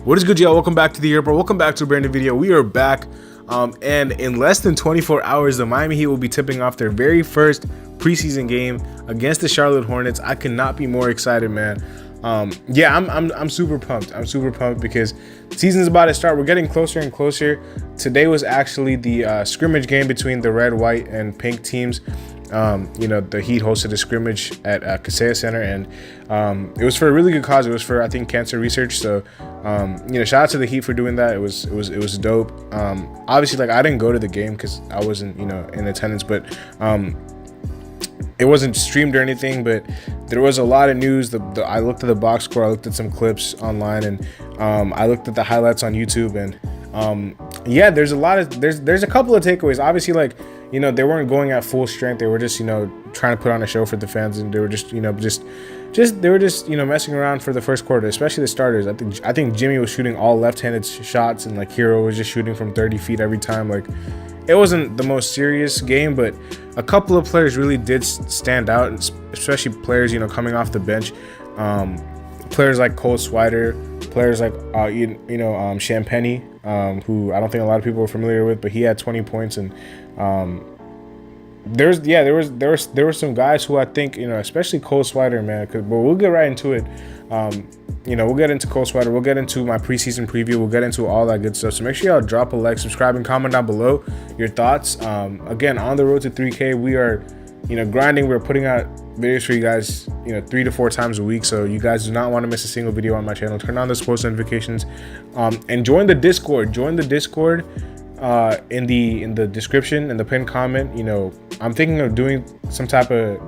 What is good, y'all? Welcome back to the airport. Welcome back to a brand new video. We are back, and in less than 24 hours, the Miami Heat will be tipping off their very first preseason game against the Charlotte Hornets. I cannot be more excited, man. Yeah, I'm super pumped. I'm super pumped because the season's about to start. We're getting closer and closer. Today was actually the scrimmage game between the red, white, and pink teams. The Heat hosted a scrimmage at Casella Center, and it was for a really good cause. It was for, I think, cancer research. So, shout out to the Heat for doing that. It was dope. Obviously, like, I didn't go to the game because I wasn't, in attendance, but it wasn't streamed or anything. But there was a lot of news. I looked at the box score. I looked at some clips online, and I looked at the highlights on YouTube, and yeah, there's a couple of takeaways. Obviously, like, they weren't going at full strength. They were just, trying to put on a show for the fans, and they were just, messing around for the first quarter, especially the starters. I think Jimmy was shooting all left-handed shots, and like Hero was just shooting from 30 feet every time. Like, it wasn't the most serious game, but a couple of players really did stand out, especially players, coming off the bench. Players like Cole Swider, players like Champagny, who I don't think a lot of people are familiar with, but he had 20 points, and there were some guys who I think, especially Cole Swider, man. But we'll get right into it. We'll get into Cole Swider. We'll get into my preseason preview. We'll get into all that good stuff. So make sure y'all drop a like, subscribe, and comment down below your thoughts. Again, on the road to 3K, we are, grinding. We're putting out videos for you guys, 3 to 4 times a week. So you guys do not want to miss a single video on my channel. Turn on those post notifications, and join the Discord. Join the Discord in the description, in the pinned comment. I'm thinking of doing some type of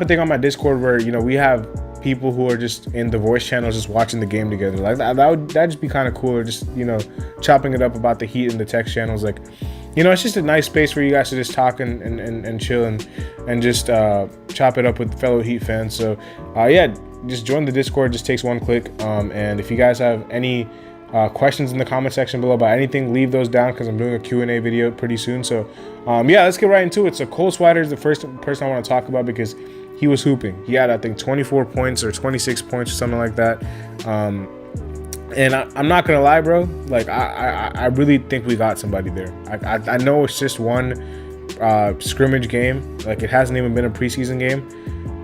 thing on my Discord where we have people who are just in the voice channels just watching the game together. Like that'd just be kind of cool. Or just chopping it up about the Heat in the text channels. Like, it's just a nice space for you guys to just talk and chill and just chop it up with fellow Heat fans. So yeah, just join the Discord. Just takes one click. And if you guys have any questions in the comment section below about anything, leave those down because I'm doing a Q&A video pretty soon. So yeah, let's get right into it. So Cole Swider is the first person I want to talk about because he was hooping. He had, I think, 24 points or 26 points or something like that. And I'm not gonna lie, bro, like I really think we got somebody there. I know it's just one scrimmage game, like it hasn't even been a preseason game.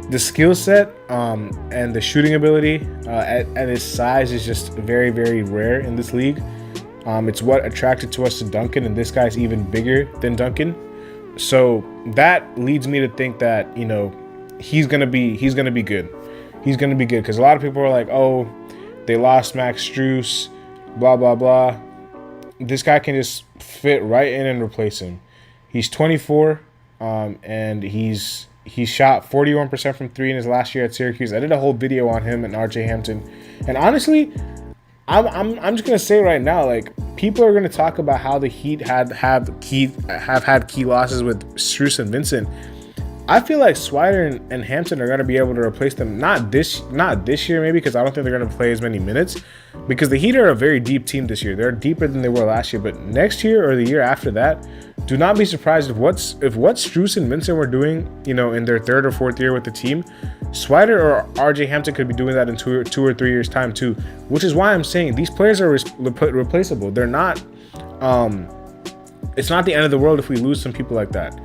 The skill set and the shooting ability at his size is just very, very rare in this league. It's what attracted to us to Duncan, and this guy's even bigger than Duncan. So that leads me to think that he's gonna be good. He's gonna be good because a lot of people are like, oh, they lost Max Strus, blah blah blah. This guy can just fit right in and replace him. He's 24, and he shot 41% from 3 in his last year at Syracuse. I did a whole video on him and RJ Hampton, and honestly, I'm just gonna say right now, like, people are gonna talk about how the Heat have had key losses with Strus and Vincent. I feel like Swider and Hampton are going to be able to replace them. Not this year, maybe, because I don't think they're going to play as many minutes. Because the Heat are a very deep team this year. They're deeper than they were last year. But next year or the year after that, do not be surprised if what Strus and Vincent were doing, in their 3rd or 4th year with the team, Swider or RJ Hampton could be doing that in 2 or 3 years' time too. Which is why I'm saying these players are replaceable. They're not. It's not the end of the world if we lose some people like that.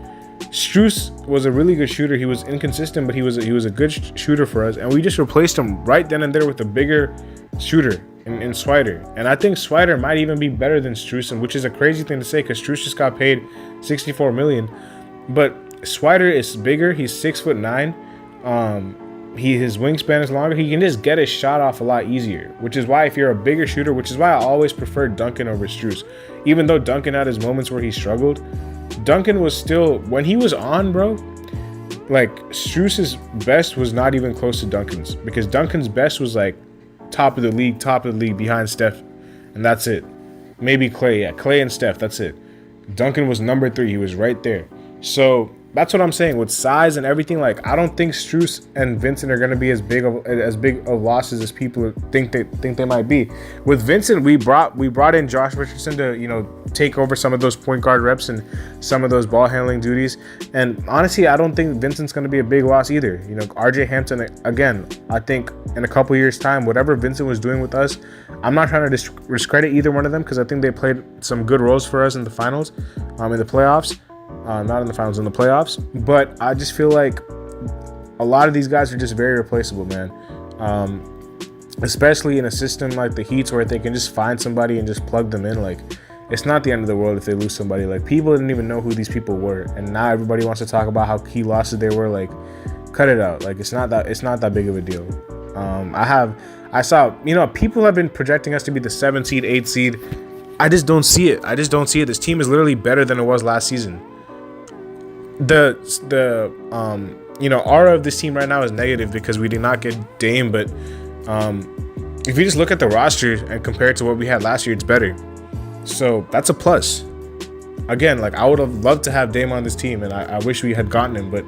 Strus was a really good shooter. He was inconsistent, but he was a good shooter for us, and we just replaced him right then and there with a bigger shooter in Swider. And I think Swider might even be better than Strus, which is a crazy thing to say because Strus just got paid $64 million. But Swider is bigger. He's 6'9". His wingspan is longer. He can just get his shot off a lot easier, which is why if you're a bigger shooter, which is why I always prefer Duncan over Strus. Even though Duncan had his moments where he struggled, Duncan was still, when he was on, bro, like, Strus's best was not even close to Duncan's, because Duncan's best was like top of the league behind Steph, and that's it. Maybe Clay, yeah, Clay and Steph, that's it. Duncan was number 3. He was right there. So that's what I'm saying with size and everything. Like, I don't think Strus and Vincent are gonna be as big of losses as people think they might be. With Vincent, we brought in Josh Richardson to, you know, take over some of those point guard reps and some of those ball handling duties. And honestly, I don't think Vincent's gonna be a big loss either. You know, RJ Hampton, again, I think in a couple years time, whatever Vincent was doing with us, I'm not trying to discredit either one of them, because I think they played some good roles for us in the finals, in the playoffs. Not in the finals, in the playoffs. But I just feel like a lot of these guys are just very replaceable, man. Especially in a system like the Heat's, where they can just find somebody and just plug them in. Like, it's not the end of the world if they lose somebody. Like, people didn't even know who these people were, and now everybody wants to talk about how key losses they were. Like, cut it out. Like, it's not that big of a deal. I saw, you know, people have been projecting us to be the 7 seed, 8 seed. I just don't see it. This team is literally better than it was last season. The you know, aura of this team right now is negative because we did not get Dame, but if you just look at the roster and compare it to what we had last year, it's better. So that's a plus. Again, like, I would have loved to have Dame on this team, and I wish we had gotten him, but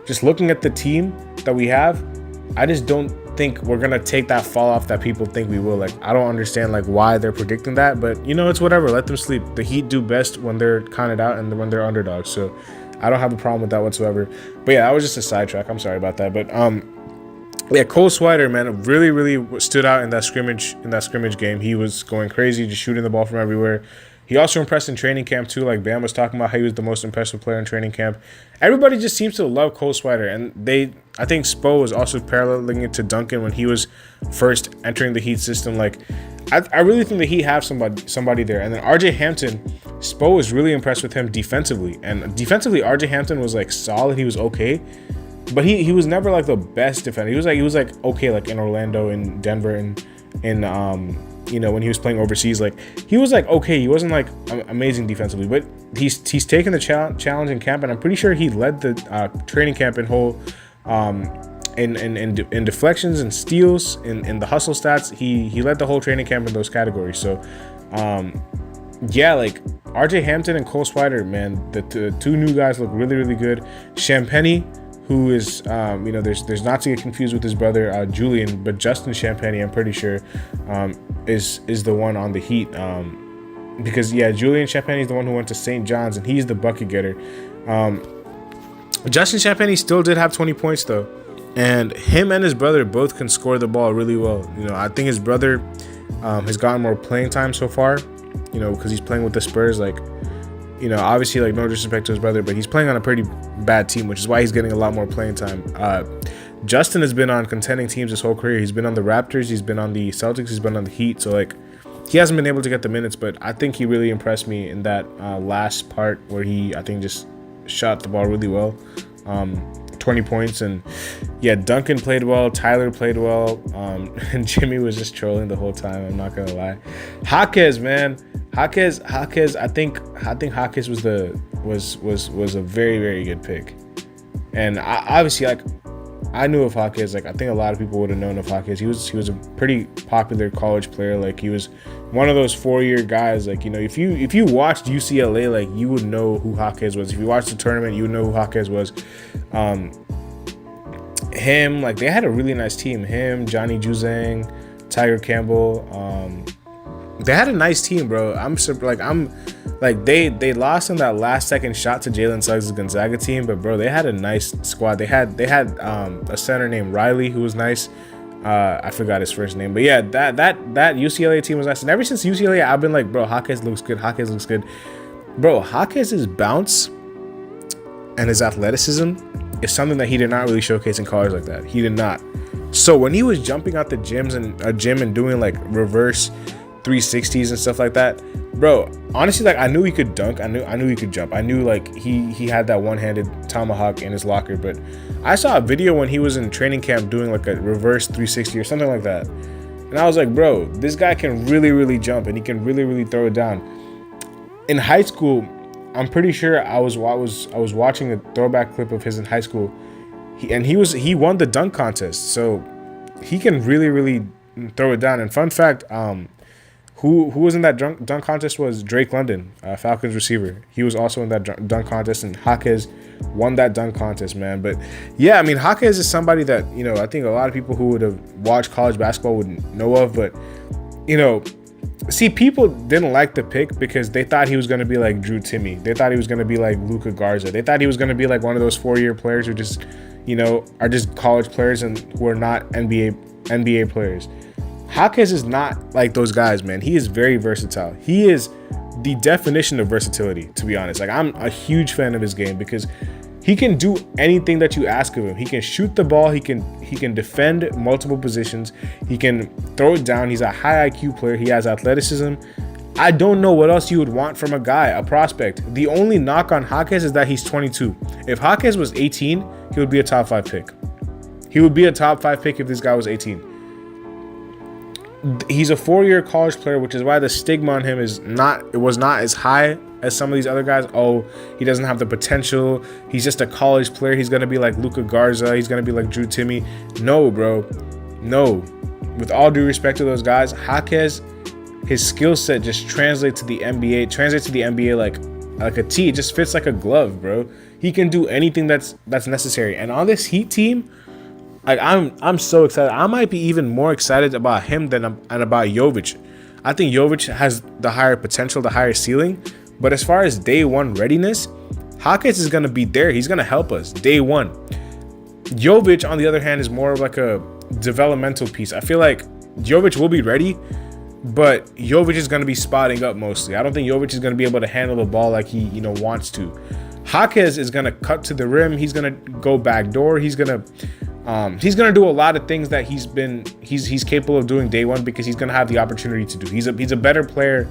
just looking at the team that we have, I just don't think we're gonna take that fall off that people think we will. Like, I don't understand like why they're predicting that, but you know, it's whatever. Let them sleep. The Heat do best when they're counted out and when they're underdogs. So I don't have a problem with that whatsoever. But yeah, that was just a sidetrack. I'm sorry about that. But yeah, Cole Swider, man, really stood out in that scrimmage game. He was going crazy, just shooting the ball from everywhere. He also impressed in training camp too. Like Bam was talking about how he was the most impressive player in training camp. Everybody just seems to love Cole Swider, and I think Spo was also paralleling it to Duncan when he was first entering the Heat system. Like, I really think that he have somebody there. And then RJ Hampton, Spo was really impressed with him defensively. And defensively, RJ Hampton was like solid. He was okay, but he was never like the best defender. He was like okay, like in Orlando, in Denver, and in you know, when he was playing overseas, like he was like okay. He wasn't like amazing defensively, but he's taken the challenge in camp, and I'm pretty sure he led the training camp in whole in deflections and steals, in the hustle stats. He led the whole training camp in those categories. So yeah, like RJ Hampton and Cole Swider, man, the two new guys look really good. Champagnie, who is you know, there's not to get confused with his brother Julian, but Justin Champagnie, I'm pretty sure is the one on the Heat, because yeah, Julian Champagnie is the one who went to St. John's, and he's the bucket getter. Justin Champagnie still did have 20 points though, and him and his brother both can score the ball really well. You know, I think his brother has gotten more playing time so far, you know, because he's playing with the Spurs. Like, you know, obviously, like, no disrespect to his brother, but he's playing on a pretty bad team, which is why he's getting a lot more playing time. Justin has been on contending teams his whole career. He's been on the Raptors, he's been on the Celtics, he's been on the Heat. So, like, he hasn't been able to get the minutes, but I think he really impressed me in that last part where he, I think, just shot the ball really well. 20 points. And yeah, Duncan played well, Tyler played well, and Jimmy was just trolling the whole time, I'm not gonna lie. Jaquez, man, Jaquez, I think Jaquez was a very good pick. And obviously, like, I knew of Jaquez. Like, I think a lot of people would have known of Jaquez. He was a pretty popular college player. Like, he was one of those 4-year guys. Like, you know, if you watched UCLA, like, you would know who Jaquez was. If you watched the tournament, you would know who Jaquez was. Him, like, they had a really nice team. Him, Johnny Juzang, Tiger Campbell. They had a nice team, bro. They lost in that last second shot to Jalen Suggs' Gonzaga team, but bro, they had a nice squad. They had a center named Riley who was nice. I forgot his first name, but yeah, that UCLA team was nice. And ever since UCLA, I've been like, bro, Jaquez looks good. Bro, Jaquez's bounce and his athleticism is something that he did not really showcase in college like that. He did not. So when he was jumping out the gym and doing like reverse 360s and stuff like that, bro, honestly, like, I knew he could dunk. I knew he could jump. I knew, like, he had that one-handed tomahawk in his locker. But I saw a video when he was in training camp doing like a reverse 360 or something like that, and I was like, bro, this guy can really jump, and he can really throw it down. In high school, I'm pretty sure I was watching a throwback clip of his in high school. He won the dunk contest, so he can really throw it down. And fun fact, Who was in that dunk contest was Drake London, Falcons receiver. He was also in that dunk contest, and Jaquez won that dunk contest, man. But yeah, I mean, Jaquez is somebody that, you know, I think a lot of people who would have watched college basketball would know of. But, you know, see, people didn't like the pick because they thought he was going to be like Drew Timme. They thought he was going to be like Luka Garza. They thought he was going to be like one of those 4-year players who just, you know, are just college players and who are not NBA players. Jaquez is not like those guys, man. He is very versatile. He is the definition of versatility, to be honest. Like, I'm a huge fan of his game because he can do anything that you ask of him. He can shoot the ball. He can defend multiple positions. He can throw it down. He's a high IQ player. He has athleticism. I don't know what else you would want from a guy, a prospect. The only knock on Jaquez is that he's 22. If Jaquez was 18, he would be a top 5 pick. He would be a top 5 pick if this guy was 18. He's a 4-year college player, which is why the stigma on him was not as high as some of these other guys. Oh, he doesn't have the potential. He's just a college player. He's going to be like Luka Garza. He's going to be like Drew Timme. No, bro. No. With all due respect to those guys, Jaquez, his skill set just translates to the NBA like a T. It just fits like a glove, bro. He can do anything that's necessary. And on this Heat team, like, I'm so excited. I might be even more excited about him than about Jovic. I think Jovic has the higher potential, the higher ceiling. But as far as day one readiness, Jaquez is going to be there. He's going to help us day one. Jovic, on the other hand, is more of like a developmental piece. I feel like Jovic will be ready, but Jovic is going to be spotting up mostly. I don't think Jovic is going to be able to handle the ball like he, you know, wants to. Jaquez is going to cut to the rim. He's going to go backdoor. He's going to do a lot of things that he's capable of doing day one because he's going to have the opportunity to do. He's a better player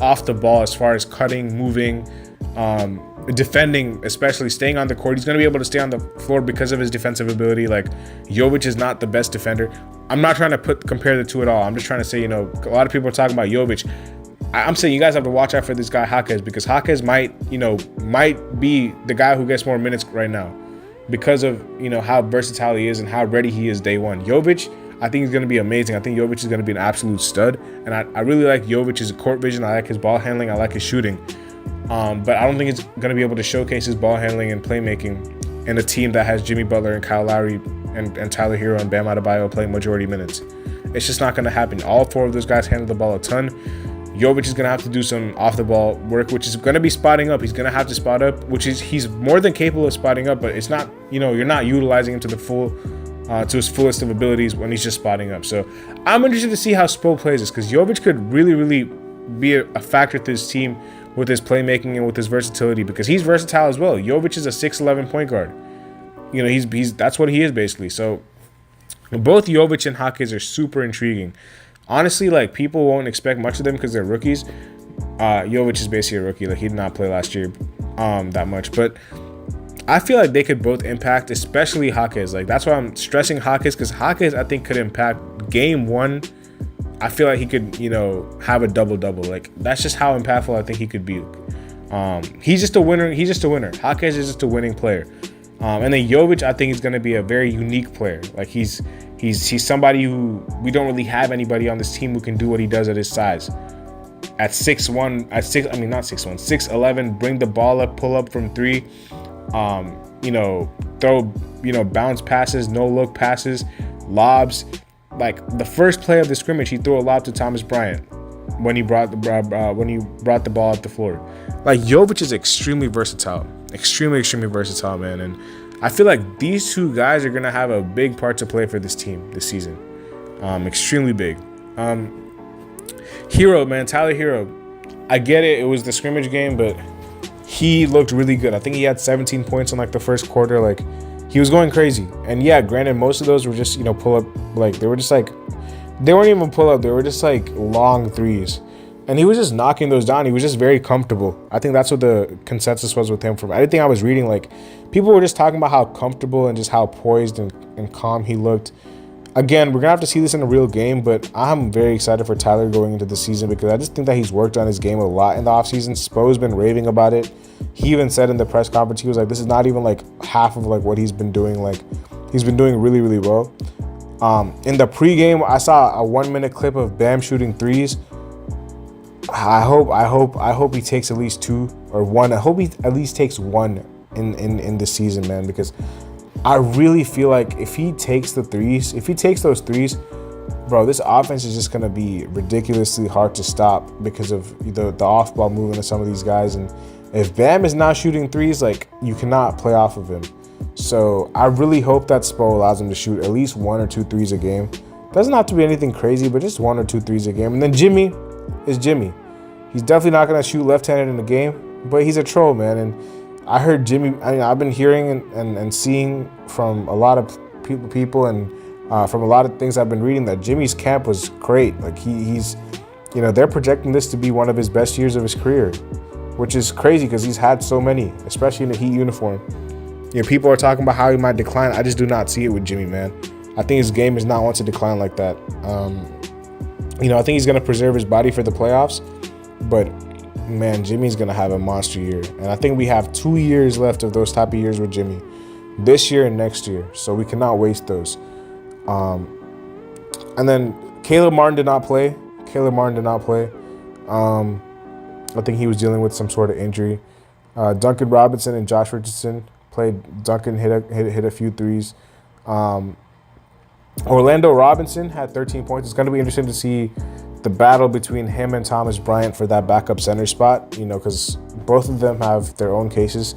off the ball as far as cutting, moving, defending, especially staying on the court. He's going to be able to stay on the floor because of his defensive ability. Like, Jovic is not the best defender. I'm not trying to compare the two at all. I'm just trying to say, you know, a lot of people are talking about Jovic. I'm saying you guys have to watch out for this guy Jaquez because Jaquez might be the guy who gets more minutes right now because of, you know, how versatile he is and how ready he is day one. Jovic, I think he's going to be amazing. I think Jovic is going to be an absolute stud. And I really like Jovic's court vision. I like his ball handling. I like his shooting. But I don't think it's going to be able to showcase his ball handling and playmaking in a team that has Jimmy Butler and Kyle Lowry and Tyler Hero and Bam Adebayo playing majority minutes. It's just not going to happen. All 4 of those guys handle the ball a ton. Jovic is going to have to do some off-the-ball work, which is going to be spotting up. He's going to have to spot up, which is he's more than capable of spotting up, but it's not, you know, you're not utilizing him to the full, to his fullest of abilities when he's just spotting up. So I'm interested to see how Spo plays this because Jovic could really, really be a factor to this team with his playmaking and with his versatility because he's versatile as well. Jovic is a 6'11" point guard. You know, he's that's what he is basically. So both Jovic and Jaquez are super intriguing. Honestly, like, people won't expect much of them because they're rookies. Jovic is basically a rookie. Like, he did not play last year that much. But I feel like they could both impact, especially Jaquez. Like, that's why I'm stressing Jaquez because Jaquez, I think, could impact game one. I feel like he could, you know, have a double-double. Like, that's just how impactful I think he could be. He's just a winner. Jaquez is just a winning player. And then Jovic, I think, is going to be a very unique player. Like, he's somebody who we don't really have anybody on this team who can do what he does at his size. At 6'11", bring the ball up, pull up from 3, you know, throw, you know, bounce passes, no look passes, lobs. Like, the first play of the scrimmage, he threw a lob to Thomas Bryant when he brought the ball up the floor. Like, Jovic is extremely versatile, extremely versatile, man. And I feel like these 2 guys are going to have a big part to play for this team this season. Extremely big. Hero, man, Tyler Hero. I get it. It was the scrimmage game, but he looked really good. I think he had 17 points in like the first quarter. Like, he was going crazy. And yeah, granted, most of those were just, you know, pull up. Like, they were just like, they weren't even pull up. They were just like long threes. And he was just knocking those down. He was just very comfortable. I think that's what the consensus was with him. From anything I was reading, like, people were just talking about how comfortable and just how poised and calm he looked. Again, we're going to have to see this in a real game, but I'm very excited for Tyler going into the season because I just think that he's worked on his game a lot in the offseason. Spo's been raving about it. He even said in the press conference, he was like, this is not even like half of like what he's been doing. Like, he's been doing really, really well. In the pregame, I saw a 1-minute clip of Bam shooting threes. I hope he takes at least 2 or 1. I hope he at least takes 1 in the season, man, because I really feel like if he takes those threes, bro, this offense is just gonna be ridiculously hard to stop because of the off-ball movement of some of these guys. And if Bam is not shooting threes, like, you cannot play off of him. So I really hope that Spo allows him to shoot at least 1 or 2 threes a game. Doesn't have to be anything crazy, but just 1 or 2 threes a game. And then Jimmy is Jimmy. He's definitely not gonna shoot left-handed in the game, but he's a troll, man. And I heard Jimmy. I've been hearing and seeing from a lot of people and from a lot of things I've been reading that Jimmy's camp was great. Like he's, they're projecting this to be one of his best years of his career, which is crazy because he's had so many, especially in the Heat uniform. People are talking about how he might decline. I just do not see it with Jimmy, man. I think his game is not one to decline like that. I think he's going to preserve his body for the playoffs, but man, Jimmy's going to have a monster year. And I think we have 2 years left of those type of years with Jimmy, this year and next year. So we cannot waste those. And then Caleb Martin did not play. I think he was dealing with some sort of injury. Duncan Robinson and Josh Richardson played. Duncan hit a few threes. Orlando Robinson had 13 points. It's going to be interesting to see the battle between him and Thomas Bryant for that backup center spot, because both of them have their own cases,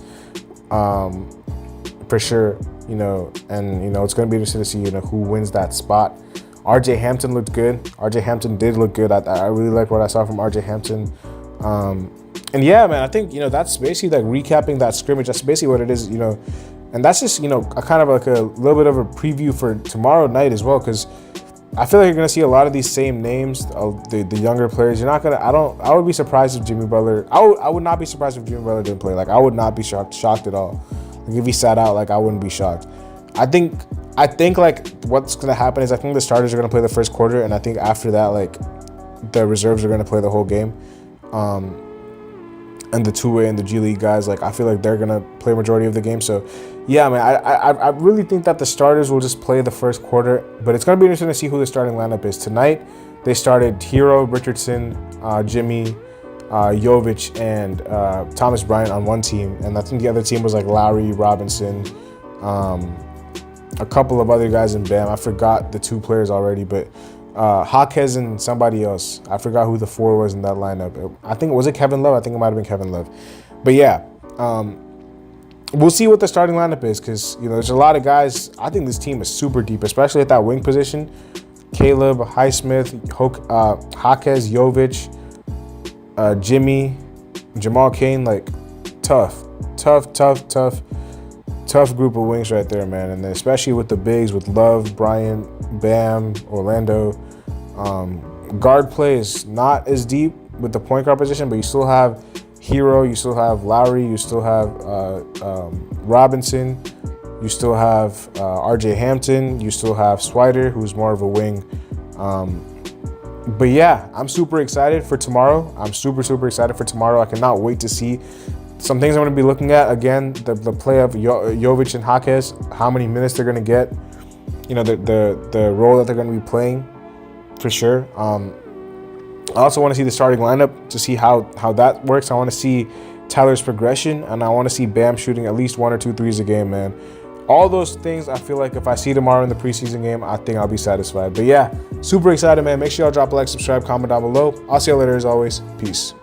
for sure, and, it's going to be interesting to see, who wins that spot. RJ Hampton looked good. RJ Hampton did look good. I really like what I saw from RJ Hampton. And yeah, man, I think, that's basically like recapping that scrimmage. That's basically what it is, and that's just, a kind of like a little bit of a preview for tomorrow night as well, because I feel like you're going to see a lot of these same names, the younger players. You're not going to, I would be surprised if Jimmy Butler, I would not be surprised if Jimmy Butler didn't play. Like, I would not be shocked at all. Like, if he sat out, like, I wouldn't be shocked. I think like what's going to happen is I think the starters are going to play the first quarter, and I think after that, like, the reserves are going to play the whole game. And the two-way and the G League guys, like, I feel like they're going to play a majority of the game. So, yeah, man, I really think that the starters will just play the first quarter. But it's going to be interesting to see who the starting lineup is. Tonight, they started Hero, Richardson, Jimmy, Jovic, and Thomas Bryant on one team. And I think the other team was, like, Lowry, Robinson, a couple of other guys in Bam. I forgot the 2 players already, but Jaquez and somebody else. I forgot who the 4 was in that lineup. I think, was it Kevin Love? I think it might have been Kevin Love. But yeah, we'll see what the starting lineup is, because, there's a lot of guys. I think this team is super deep, especially at that wing position. Caleb, Highsmith, Jaquez, Jovic, Jimmy, Jamal Cain, like, tough group of wings right there, man. And then especially with the bigs, with Love, Bryant, Bam, Orlando. Guard play is not as deep with the point guard position, but you still have Hero, you still have Lowry, you still have Robinson, you still have RJ Hampton, you still have Swider, who's more of a wing. But yeah, I'm super excited for tomorrow. I'm super excited for tomorrow. I cannot wait to see some things I'm going to be looking at. Again, the play of Jovic and Jaquez, how many minutes they're going to get, the role that they're going to be playing, for sure. I also want to see the starting lineup to see how that works. I want to see Tyler's progression, and I want to see Bam shooting at least 1 or 2 threes a game, man. All those things, I feel like if I see tomorrow in the preseason game, I think I'll be satisfied. But yeah, super excited, man. Make sure y'all drop a like, subscribe, comment down below. I'll see you later as always. Peace.